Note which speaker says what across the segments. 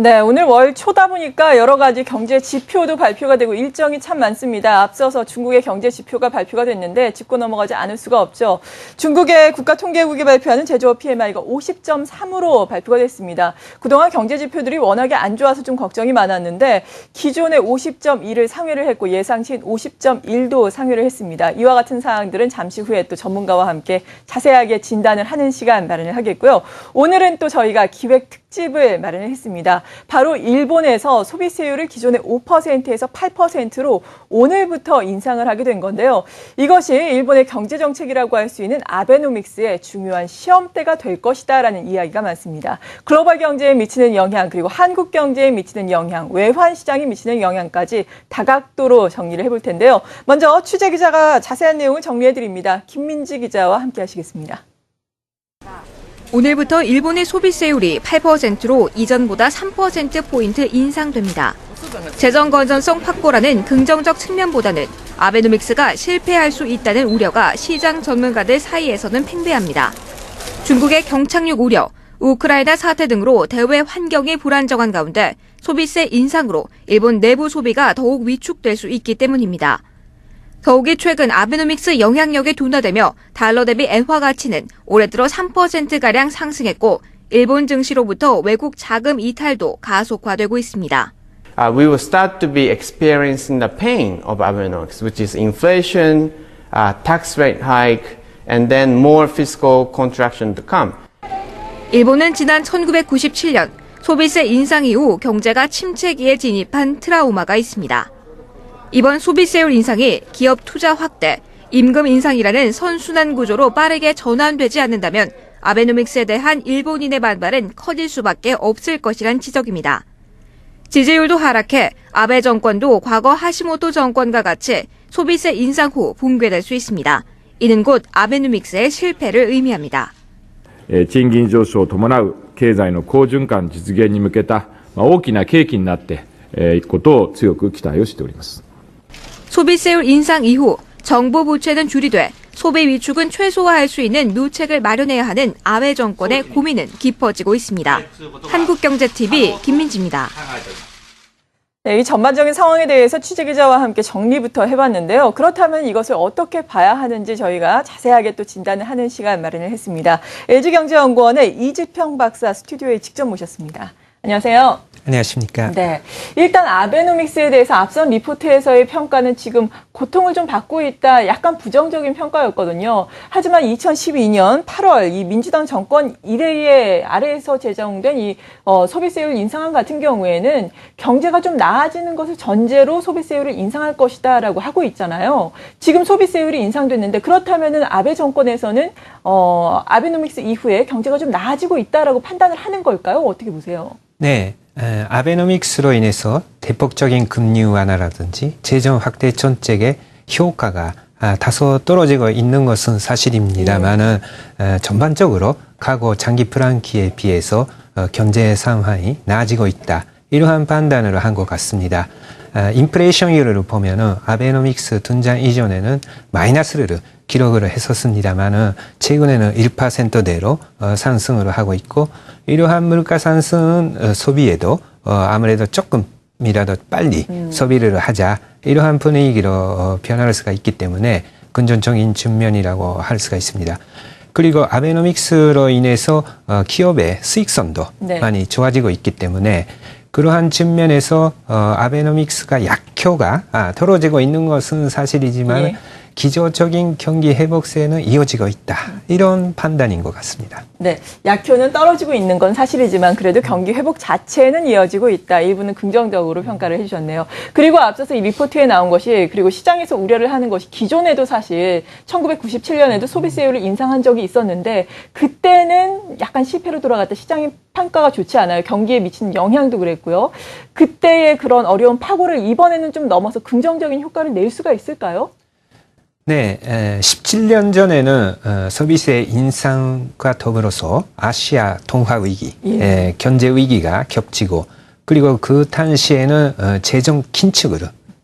Speaker 1: 네, 오늘 월 초다 보니까 여러 가지 경제 지표도 발표가 되고 일정이 참 많습니다. 앞서서 중국의 경제 지표가 발표가 됐는데 짚고 넘어가지 않을 수가 없죠. 중국의 국가통계국이 발표하는 제조업 PMI가 50.3으로 발표가 됐습니다. 그동안 경제 지표들이 워낙에 안 좋아서 좀 걱정이 많았는데 기존의 50.2를 상회를 했고 예상치인 50.1도 상회를 했습니다. 이와 같은 사항들은 잠시 후에 또 전문가와 함께 자세하게 진단을 하는 시간 마련을 하겠고요. 오늘은 또 저희가 기획 특집을 마련을 했습니다. 바로 일본에서 소비세율을 기존의 5%에서 8%로 오늘부터 인상을 하게 된 건데요. 이것이 일본의 경제정책이라고 할 수 있는 아베노믹스의 중요한 시험대가 될 것이다라는 이야기가 많습니다. 글로벌 경제에 미치는 영향, 그리고 한국 경제에 미치는 영향, 외환 시장에 미치는 영향까지 다각도로 정리를 해볼 텐데요. 먼저 취재기자가 자세한 내용을 정리해드립니다. 김민지 기자와 함께 하시겠습니다.
Speaker 2: 오늘부터 일본의 소비세율이 8%로 이전보다 3%포인트 인상됩니다. 재정 건전성 확보라는 긍정적 측면보다는 아베노믹스가 실패할 수 있다는 우려가 시장 전문가들 사이에서는 팽배합니다. 중국의 경착륙 우려, 우크라이나 사태 등으로 대외 환경이 불안정한 가운데 소비세 인상으로 일본 내부 소비가 더욱 위축될 수 있기 때문입니다. 더욱이 최근 아베노믹스 영향력이 둔화되며 달러 대비 엔화 가치는 올해 들어 3%가량 상승했고 일본 증시로부터 외국 자금 이탈도 가속화되고 있습니다.
Speaker 3: We will start to be experiencing the pain of Abenomics, which is inflation, tax rate hike, and then more fiscal contraction to come.
Speaker 2: 일본은 지난 1997년 소비세 인상 이후 경제가 침체기에 진입한 트라우마가 있습니다. 이번 소비세율 인상이 기업 투자 확대, 임금 인상이라는 선순환 구조로 빠르게 전환되지 않는다면 아베노믹스에 대한 일본인의 반발은 커질 수밖에 없을 것이란 지적입니다. 지지율도 하락해 아베 정권도 과거 하시모토 정권과 같이 소비세 인상 후 붕괴될 수 있습니다. 이는 곧 아베노믹스의 실패를 의미합니다.
Speaker 4: 賃金上昇を伴う経済の好循環実現に向けた大きな契機になっていくことを強く期待をしております。
Speaker 2: 소비세율 인상 이후 정부 부채는 줄이되 소비 위축은 최소화할 수 있는 누책을 마련해야 하는 아베 정권의 고민은 깊어지고 있습니다. 한국경제TV 김민지입니다.
Speaker 1: 네, 이 전반적인 상황에 대해서 취재기자와 함께 정리부터 해봤는데요. 그렇다면 이것을 어떻게 봐야 하는지 저희가 자세하게 또 진단을 하는 시간 마련을 했습니다. LG경제연구원의 이지평 박사 스튜디오에 직접 모셨습니다. 안녕하세요.
Speaker 5: 안녕하십니까.
Speaker 1: 네. 일단 아베노믹스에 대해서 앞선 리포트에서의 평가는 지금 고통을 좀 받고 있다, 약간 부정적인 평가였거든요. 하지만 2012년 8월 이 민주당 정권 이래의 아래에서 제정된 이 소비세율 인상안 같은 경우에는 경제가 좀 나아지는 것을 전제로 소비세율을 인상할 것이다라고 하고 있잖아요. 지금 소비세율이 인상됐는데 그렇다면은 아베 정권에서는 아베노믹스 이후에 경제가 좀 나아지고 있다라고 판단을 하는 걸까요? 어떻게 보세요?
Speaker 5: 네, 아베노믹스로 인해서 대폭적인 금리 완화라든지 재정 확대 정책의 효과가 다소 떨어지고 있는 것은 사실입니다만은 전반적으로 과거 장기 불안기에 비해서 경제 상황이 나아지고 있다. 이러한 판단을 한 것 같습니다. 인플레이션율을 보면은 아베노믹스 등장 이전에는 마이너스를 기록을 했었습니다만은 최근에는 1%대로 상승을 하고 있고 이러한 물가 상승은 소비에도 아무래도 조금이라도 빨리 소비를 하자 이러한 분위기로 변할 수가 있기 때문에 긍정적인 측면이라고 할 수가 있습니다. 그리고 아베노믹스로 인해서 기업의 수익성도 많이 좋아지고 있기 때문에 그러한 측면에서 아베노믹스가 약효가 떨어지고 있는 것은 사실이지만 기조적인 경기 회복세는 이어지고 있다. 이런 판단인 것 같습니다.
Speaker 1: 네, 약효는 떨어지고 있는 건 사실이지만 그래도 경기 회복 자체는 이어지고 있다. 일부는 긍정적으로 평가를 해주셨네요. 그리고 앞서서 이 리포트에 나온 것이 그리고 시장에서 우려를 하는 것이 기존에도 사실 1997년에도 소비세율을 인상한 적이 있었는데 그때는 약간 실패로 돌아갔다. 시장의 평가가 좋지 않아요. 경기에 미치는 영향도 그랬고요. 그때의 그런 어려운 파고를 이번에는 좀 넘어서 긍정적인 효과를 낼 수가 있을까요?
Speaker 5: 네, 17년 전에는 소비세 인상과 더불어서 아시아 통화 위기, 경제 위기가 겹치고 그리고 그 당시에는 재정 긴축을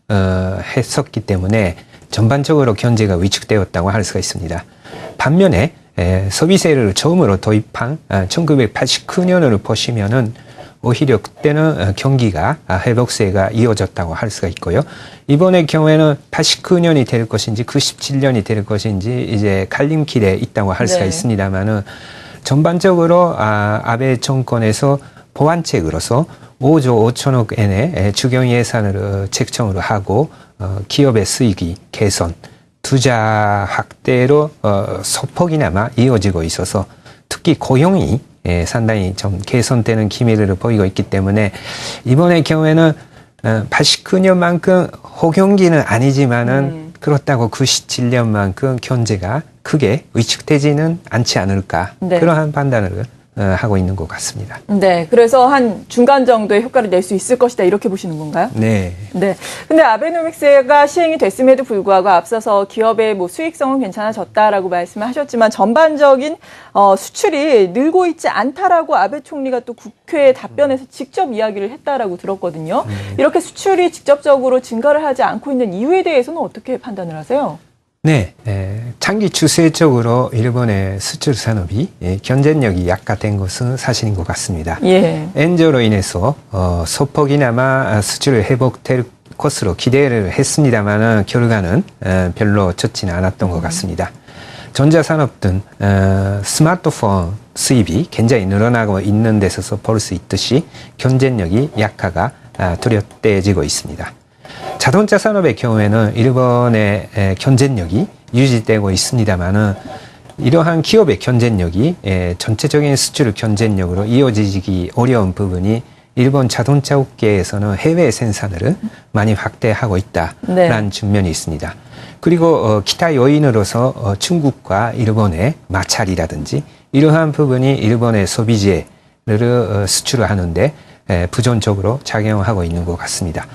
Speaker 5: 했었기 때문에 전반적으로 경제가 위축되었다고 할 수가 있습니다. 반면에 소비세를 처음으로 도입한 1989년을 보시면은 오히려 그때는 경기가 회복세가 이어졌다고 할 수가 있고요. 이번의 경우에는 89년이 될 것인지 97년이 될 것인지 이제 갈림길에 있다고 할 수가
Speaker 1: 네.
Speaker 5: 있습니다만은 전반적으로 아베 정권에서 보완책으로서 5조 5천억 엔의 추경 예산을 책정을 하고 기업의 수익이 개선, 투자 확대로 소폭이나마 이어지고 있어서 특히 고용이 상당히 좀 개선되는 기미를 보이고 있기 때문에 이번의 경우에는 89년만큼 호경기는 아니지만은 그렇다고 97년만큼 경제가 크게 위축되지는 않지 않을까
Speaker 1: 네.
Speaker 5: 그러한 판단을 하고 있는 것 같습니다.
Speaker 1: 네, 그래서 한 중간 정도의 효과를 낼 수 있을 것이다 이렇게 보시는 건가요?
Speaker 5: 네.
Speaker 1: 네. 근데 아베노믹스가 시행이 됐음에도 불구하고 앞서서 기업의 뭐 수익성은 괜찮아졌다라고 말씀을 하셨지만 전반적인 수출이 늘고 있지 않다라고 아베 총리가 또 국회에 답변에서 직접 이야기를 했다라고 들었거든요. 이렇게 수출이 직접적으로 증가를 하지 않고 있는 이유에 대해서는 어떻게 판단을 하세요?
Speaker 5: 네, 장기 추세적으로 일본의 수출 산업이 경쟁력이 약화된 것은 사실인 것 같습니다.
Speaker 1: 예.
Speaker 5: 엔저로 인해서 소폭이나마 수출을 회복될 것으로 기대를 했습니다만 결과는 별로 좋지는 않았던 것 같습니다. 전자산업 등 스마트폰 수입이 굉장히 늘어나고 있는 데서 볼 수 있듯이 경쟁력이 약화가 뚜렷해지고 있습니다. 자동차 산업의 경우에는 일본의 경쟁력이 유지되고 있습니다만은 이러한 기업의 경쟁력이 전체적인 수출 경쟁력으로 이어지기 어려운 부분이 일본 자동차 업계에서는 해외 생산을 많이 확대하고 있다라는
Speaker 1: 네.
Speaker 5: 측면이 있습니다. 그리고 기타 요인으로서 중국과 일본의 마찰이라든지 이러한 부분이 일본의 소비재를 수출을 하는데 부정적으로 작용하고 있는 것 같습니다.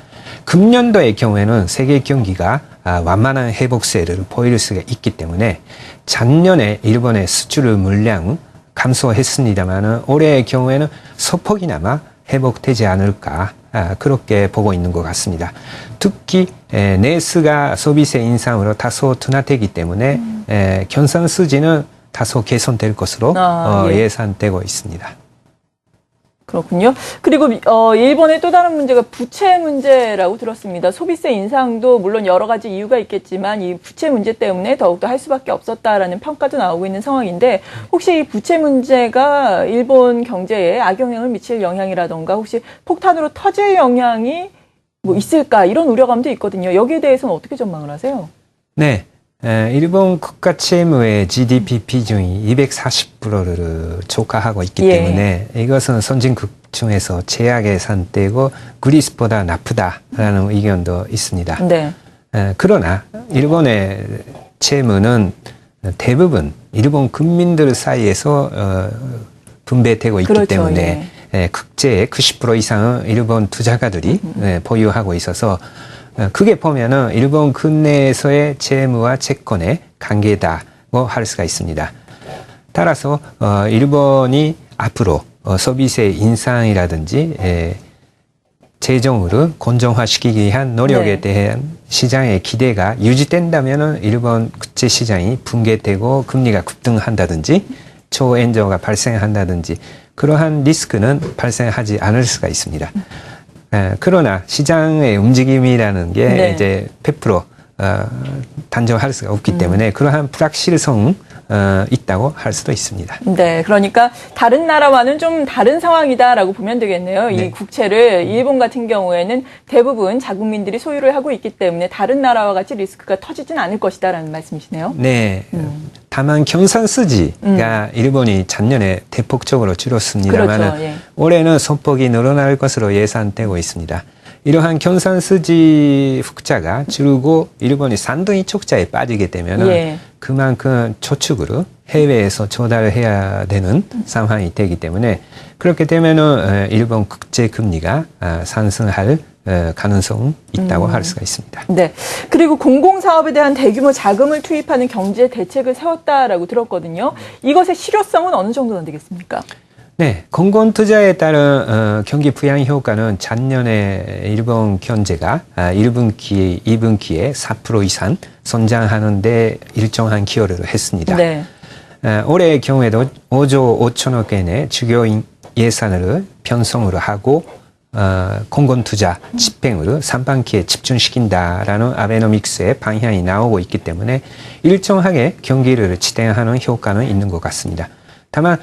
Speaker 5: 금년도의 경우에는 세계 경기가 완만한 회복세를 보일 수가 있기 때문에 작년에 일본의 수출 물량 감소했습니다만 올해의 경우에는 소폭이나마 회복되지 않을까 그렇게 보고 있는 것 같습니다. 특히 내수가 소비세 인상으로 다소 둔화되기 때문에 경상 수지는 다소 개선될 것으로
Speaker 1: 예.
Speaker 5: 예상되고 있습니다.
Speaker 1: 그렇군요. 그리고 일본의 또 다른 문제가 부채 문제라고 들었습니다. 소비세 인상도 물론 여러 가지 이유가 있겠지만 이 부채 문제 때문에 더욱더 할 수밖에 없었다라는 평가도 나오고 있는 상황인데 혹시 이 부채 문제가 일본 경제에 악영향을 미칠 영향이라던가 혹시 폭탄으로 터질 영향이 뭐 있을까 이런 우려감도 있거든요. 여기에 대해서는 어떻게 전망을 하세요?
Speaker 5: 네. 일본 국가 채무의 GDP 비중이 240%를 초과하고 있기
Speaker 1: 예.
Speaker 5: 때문에 이것은 선진국 중에서 최악의 상태고 그리스보다 나쁘다라는 의견도 있습니다.
Speaker 1: 네.
Speaker 5: 그러나 일본의 채무는 대부분 일본 국민들 사이에서 분배되고 있기
Speaker 1: 그렇죠,
Speaker 5: 때문에 국제의 90% 이상은 일본 투자가들이 보유하고 있어서 그게 보면은 일본 국내에서의 채무와 채권의 관계다고 할 수가 있습니다. 따라서 일본이 앞으로 소비세 인상이라든지 재정으로 건전화시키기 위한 노력에
Speaker 1: 네.
Speaker 5: 대한 시장의 기대가 유지된다면은 일본 국제 시장이 붕괴되고 금리가 급등한다든지 초엔저가 발생한다든지 그러한 리스크는 발생하지 않을 수가 있습니다. 그러나 시장의 움직임이라는 게
Speaker 1: 네.
Speaker 5: 이제 100% 단정할 수가 없기 때문에 그러한 불확실성 있다고 할 수도 있습니다.
Speaker 1: 네, 그러니까 다른 나라와는 좀 다른 상황이다라고 보면 되겠네요.
Speaker 5: 네.
Speaker 1: 이 국채를 일본 같은 경우에는 대부분 자국민들이 소유를 하고 있기 때문에 다른 나라와 같이 리스크가 터지진 않을 것이다라는 말씀이시네요.
Speaker 5: 네. 다만 경상수지가 일본이 작년에 대폭적으로 줄었습니다만
Speaker 1: 그렇죠, 예.
Speaker 5: 올해는 소폭이 늘어날 것으로 예상되고 있습니다. 이러한 경상수지 흑자가 줄고 일본이 쌍둥이 촉자에 빠지게 되면
Speaker 1: 예.
Speaker 5: 그만큼 저축으로 해외에서 조달해야 되는 상황이 되기 때문에 그렇게 되면은 일본 국제 금리가 상승할 가능성이 있다고 할 수가 있습니다.
Speaker 1: 네. 그리고 공공사업에 대한 대규모 자금을 투입하는 경제 대책을 세웠다라고 들었거든요. 이것의 실효성은 어느 정도나 되겠습니까?
Speaker 5: 네, 공공 투자에 따른 경기 부양 효과는 작년에 일본 경제가 1분기, 2분기에 4% 이상 성장하는 데 일정한 기여를 했습니다.
Speaker 1: 네.
Speaker 5: 올해의 경우에도 5조 5천억 엔의 예산을 편성으로 하고 공공 투자 집행으로 상반기에 집중시킨다라는 아베노믹스의 방향이 나오고 있기 때문에 일정하게 경기를 지탱하는 효과는 있는 것 같습니다. 다만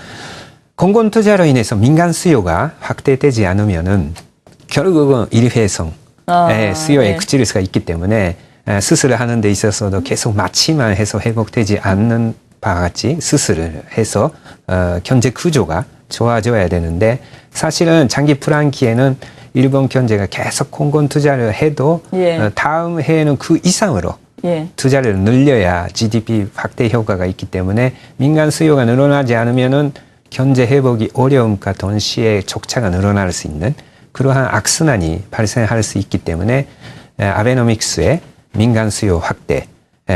Speaker 5: 공공 투자로 인해서 민간 수요가 확대되지 않으면은 결국은 일회성 수요에 그칠 수가 있기 때문에 수술을 하는 데 있어서도 계속 마취만 해서 회복되지 않는 바와 같이 수술을 해서 경제 구조가 좋아져야 되는데 사실은 장기 불안기에는 일본 경제가 계속 공공 투자를 해도 다음 해에는 그 이상으로 투자를 늘려야 GDP 확대 효과가 있기 때문에 민간 수요가 늘어나지 않으면은 경제 회복이 어려움과 동시에 적자가 늘어날 수 있는 그러한 악순환이 발생할 수 있기 때문에 아베노믹스의 민간 수요 확대,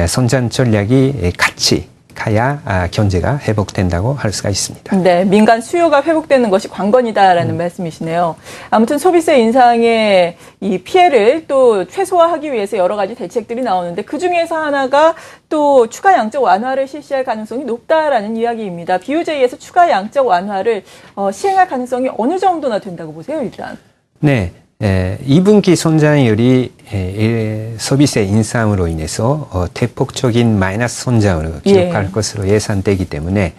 Speaker 5: 성장 전략이 같이 가야 경제가 회복된다고 할 수가 있습니다.
Speaker 1: 네, 민간 수요가 회복되는 것이 관건이다라는 말씀이시네요. 아무튼 소비세 인상의 이 피해를 또 최소화하기 위해서 여러 가지 대책들이 나오는데 그 중에서 하나가 또 추가 양적 완화를 실시할 가능성이 높다라는 이야기입니다. BOJ에서 추가 양적 완화를 시행할 가능성이 어느 정도나 된다고 보세요, 일단?
Speaker 5: 네. 2분기 성장률이 소비세 인상으로 인해서 대폭적인 마이너스 성장으로 기록할 것으로 예상되기 때문에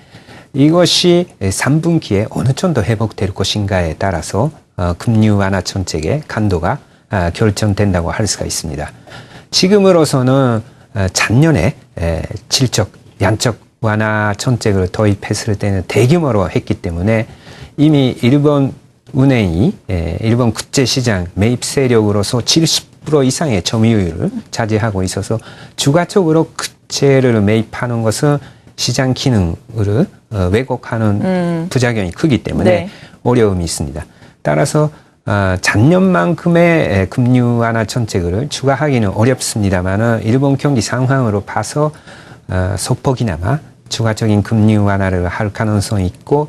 Speaker 5: 이것이 3분기에 어느 정도 회복될 것인가에 따라서 금리 완화 정책의 강도가 결정된다고 할 수가 있습니다. 지금으로서는 작년에 질적, 양적 완화 정책을 도입했을 때는 대규모로 했기 때문에 이미 일본 은행이 일본 국제시장 매입 세력으로서 70% 이상의 점유율을 차지하고 있어서 주가적으로 국채를 매입하는 것은 시장 기능을 왜곡하는 부작용이 크기 때문에 어려움이 있습니다. 따라서 작년만큼의 금리 완화 정책을 추가하기는 어렵습니다만 일본 경기 상황으로 봐서 소폭이나마 추가적인 금리 완화를 할 가능성이 있고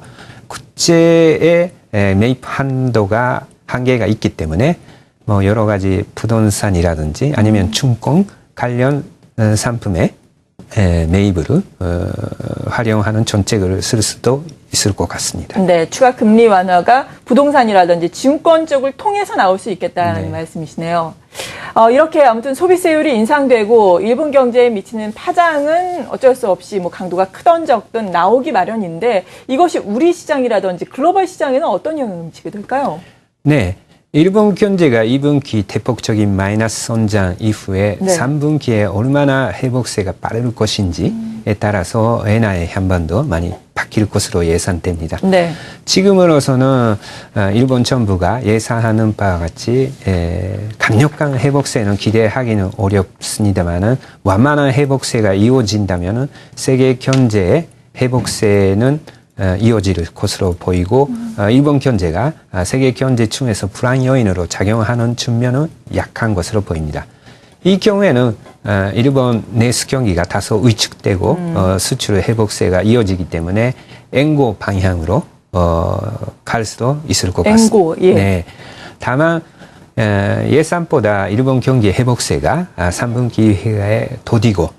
Speaker 5: 국제의 매입 한도가 한계가 있기 때문에 뭐 여러 가지 부동산이라든지 아니면 증권 관련 상품의 매입으로 활용하는 정책을 쓸 수도 있을 것 같습니다.
Speaker 1: 네, 추가 금리 완화가 부동산이라든지 증권 쪽을 통해서 나올 수 있겠다는 말씀이시네요. 이렇게 아무튼 소비세율이 인상되고 일본 경제에 미치는 파장은 어쩔 수 없이 뭐 강도가 크던 적든 나오기 마련인데 이것이 우리 시장이라든지 글로벌 시장에는 어떤 영향을 미치게 될까요?
Speaker 5: 네. 일본 경제가 2분기 대폭적인 마이너스 성장 이후에 3분기에 얼마나 회복세가 빠를 것인지에 따라서 엔화의 향방도 많이 바뀔 것으로 예상됩니다. 지금으로서는 일본 정부가 예상하는 바와 같이 강력한 회복세는 기대하기는 어렵습니다만은 완만한 회복세가 이어진다면은 세계 경제의 회복세는 이어질 것으로 보이고 일본 경제가 세계 경제 중에서 불안 요인으로 작용하는 측면은 약한 것으로 보입니다. 이 경우에는 일본 내수 경기가 다소 위축되고 수출 회복세가 이어지기 때문에 엔고 방향으로 갈 수도 있을 것 같습니다.
Speaker 1: 엔고,
Speaker 5: 네. 다만 예상보다 일본 경기 회복세가 3분기에 더디고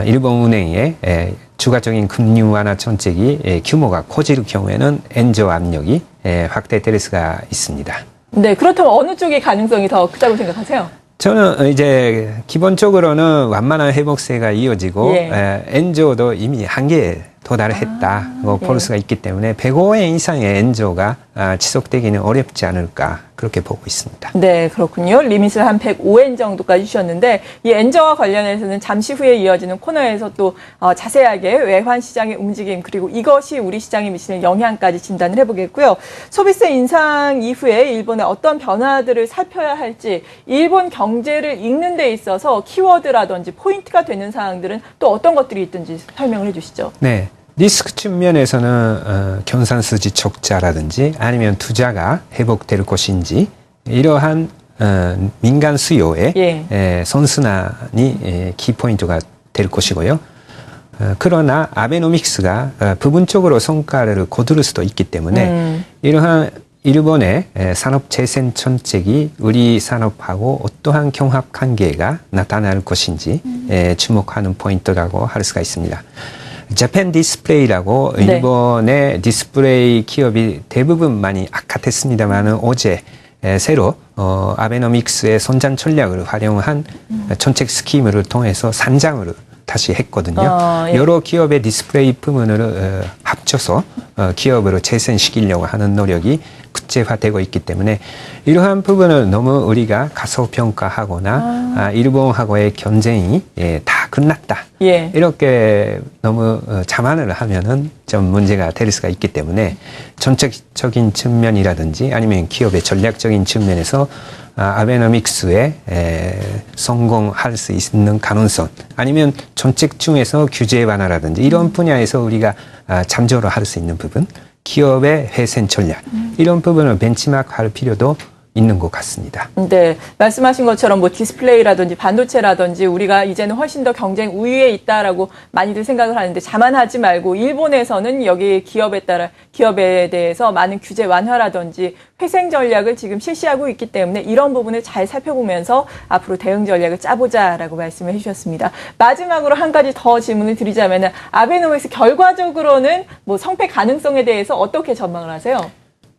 Speaker 5: 일본 은행의 추가적인 금리 완화 정책이 규모가 커질 경우에는 엔저 압력이 확대될 수가 있습니다.
Speaker 1: 네, 그렇다면 어느 쪽의 가능성이 더 크다고 생각하세요?
Speaker 5: 저는 이제 기본적으로는 완만한 회복세가 이어지고 엔저도 이미 한계에 도달했다고 볼 수가 있기 때문에 105엔 이상의 엔저가 지속되기는 어렵지 않을까 그렇게 보고 있습니다.
Speaker 1: 네, 그렇군요. 리밋을 한 105엔 정도까지 주셨는데 이 엔저와 관련해서는 잠시 후에 이어지는 코너에서 또 자세하게 외환 시장의 움직임 그리고 이것이 우리 시장에 미치는 영향까지 진단을 해보겠고요. 소비세 인상 이후에 일본의 어떤 변화들을 살펴야 할지 일본 경제를 읽는 데 있어서 키워드라든지 포인트가 되는 사항들은 또 어떤 것들이 있든지 설명을 해주시죠.
Speaker 5: 네. 리스크 측면에서는 경상수지 적자라든지 아니면 투자가 회복될 것인지 이러한 민간 수요의 선순환이 키포인트가 될 것이고요. 그러나 아베노믹스가 부분적으로 성과를 거둘 수도 있기 때문에 이러한 일본의 산업 재생 정책이 우리 산업하고 어떠한 경합 관계가 나타날 것인지 주목하는 포인트라고 할 수가 있습니다. 재팬 디스플레이라고
Speaker 1: 네.
Speaker 5: 일본의 디스플레이 기업이 대부분 많이 악화됐습니다만은 어제 새로 아베노믹스의 선전 전략을 활용한 정책 스키임을 통해서 산장을 다시 했거든요.
Speaker 1: 예.
Speaker 5: 여러 기업의 디스플레이 부문을 합쳐서 기업으로 재생시키려고 하는 노력이 구체화되고 있기 때문에 이러한 부분을 너무 우리가 가소평가하거나 일본하고의 경쟁이 다 끝났다.
Speaker 1: 예.
Speaker 5: 이렇게 너무 자만을 하면은 좀 문제가 될 수가 있기 때문에 정책적인 측면이라든지 아니면 기업의 전략적인 측면에서 아베노믹스에 성공할 수 있는 가능성 아니면 정책 중에서 규제 완화라든지 이런 분야에서 우리가 참조를 할 수 있는 부분 기업의 회생 전략 이런 부분을 벤치마크할 필요도 있는 것 같습니다.
Speaker 1: 네, 말씀하신 것처럼 뭐 디스플레이라든지 반도체라든지 우리가 이제는 훨씬 더 경쟁 우위에 있다라고 많이들 생각을 하는데 자만하지 말고 일본에서는 여기 기업에 대해서 많은 규제 완화라든지 회생 전략을 지금 실시하고 있기 때문에 이런 부분을 잘 살펴보면서 앞으로 대응 전략을 짜보자라고 말씀을 해주셨습니다. 마지막으로 한 가지 더 질문을 드리자면 아베노믹스 결과적으로는 뭐 성패 가능성에 대해서 어떻게 전망을 하세요?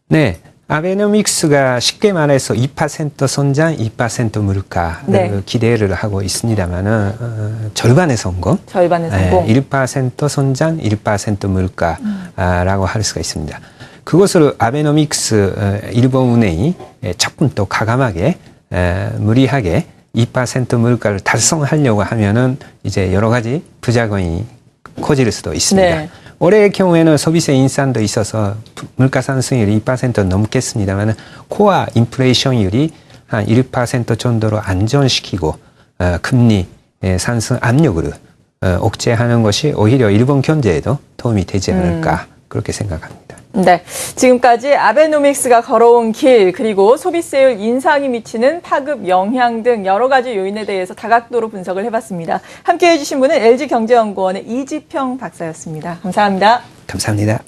Speaker 5: 네. 아베노믹스가 쉽게 말해서 2% 선장, 2% 물가를
Speaker 1: 네.
Speaker 5: 기대를 하고 있습니다만은 절반의 성공,
Speaker 1: 절반의 성공.
Speaker 5: 1% 선장, 1% 물가라고 할 수가 있습니다. 그것을 아베노믹스 일본은행이 조금 더 과감하게 무리하게 2% 물가를 달성하려고 하면은 이제 여러 가지 부작용이 커질 수도 있습니다.
Speaker 1: 네.
Speaker 5: 올해의 경우에는 소비세 인상도 있어서 물가 상승률이 2% 넘겠습니다만 코어 인플레이션율이 한 1% 정도로 안정시키고 금리 상승 압력을 억제하는 것이 오히려 일본 경제에도 도움이 되지 않을까 그렇게 생각합니다.
Speaker 1: 네, 지금까지 아베노믹스가 걸어온 길 그리고 소비세율 인상이 미치는 파급 영향 등 여러 가지 요인에 대해서 다각도로 분석을 해봤습니다. 함께해 주신 분은 LG경제연구원의 이지평 박사였습니다. 감사합니다.
Speaker 5: 감사합니다.